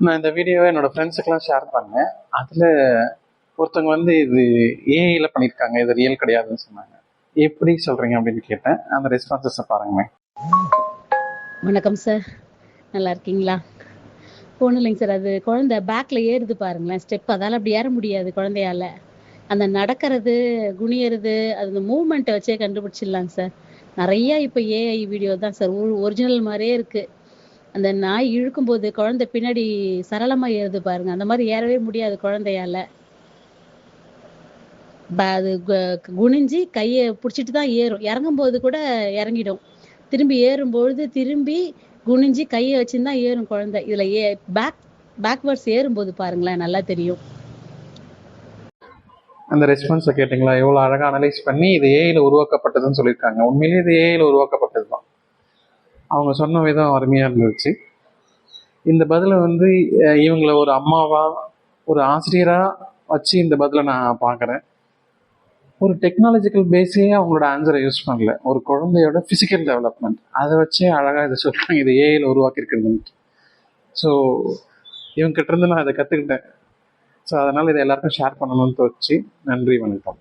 நான் இந்த வீடியோவை என்னோட ஃப்ரெண்ட்ஸுக்கெல்லாம் ஷேர் பண்ணேன். அதில் ஒருத்தவங்க வந்து இது ஏஐயில் பண்ணியிருக்காங்க, இது ரியல் கிடையாதுன்னு சொன்னாங்க. எப்படி சொல்கிறீங்க அப்படின்னு கேட்டேன். அந்த ரெஸ்பான்சஸை பாருங்களேன். வணக்கம் சார், நல்லா இருக்கீங்களா? ஒன்றும் இல்லைங்க சார், அது குழந்தை பேக்கில் ஏறுது பாருங்களேன், ஸ்டெப். அதால் அப்படி ஏற முடியாது குழந்தையால. அந்த நடக்கிறது, குனியறது, அது அந்த மூவ்மெண்ட்டை வச்சே கண்டுபிடிச்சிடலாங்க சார். நிறையா இப்போ ஏஐ வீடியோ தான் சார், ஒரிஜினல் மாதிரியே இருக்குது. அந்த நாய் இழுக்கும்போது குழந்தை பின்னாடி சரளமாக ஏறுது பாருங்க, அந்த மாதிரி ஏறவே முடியாது குழந்தையால. அது குனிஞ்சு கையை பிடிச்சிட்டு தான் ஏறும். இறங்கும்போது கூட இறங்கிடும். திரும்பி ஏறும்பொழுது திரும்பி குனிஞ்சு கையை வச்சுன்னு தான் ஏறும் குழந்தை. இதில் பேக்வர்ட்ஸ் ஏறும்போது பாருங்களேன், நல்லா தெரியும். அந்த ரெஸ்பான்ஸை கேட்டிங்களா? எவ்வளோ அழகாக அனலைஸ் பண்ணி இது ஏஐயில் உருவாக்கப்பட்டதுன்னு சொல்லியிருக்காங்க. உண்மையிலேயே இது ஏஐயில் உருவாக்கப்பட்டது தான். அவங்க சொன்ன விதம் அருமையாக இருந்துச்சு. இந்த பதிலை வந்து இவங்களை ஒரு அம்மாவா, ஒரு ஆசிரியராக வச்சு இந்த பதிலை நான் பார்க்குறேன். ஒரு டெக்னாலஜிக்கல் பேஸே அவங்களோட ஆன்சரை யூஸ் பண்ணல. ஒரு குழந்தையோட ஃபிசிக்கல் டெவலப்மெண்ட் அதை வச்சே அழகாக இதை சொல்கிறாங்க, இது ஏஐயில் உருவாக்கியிருக்குதுன்ட்டு. ஸோ இவங்ககிட்ட இருந்து நான் இதை கற்றுக்கிட்டேன். ஸோ அதனால் இதை எல்லாருக்கும் ஷேர் பண்ணணும்னு தோணுச்சு. நன்றி, வணக்கம்.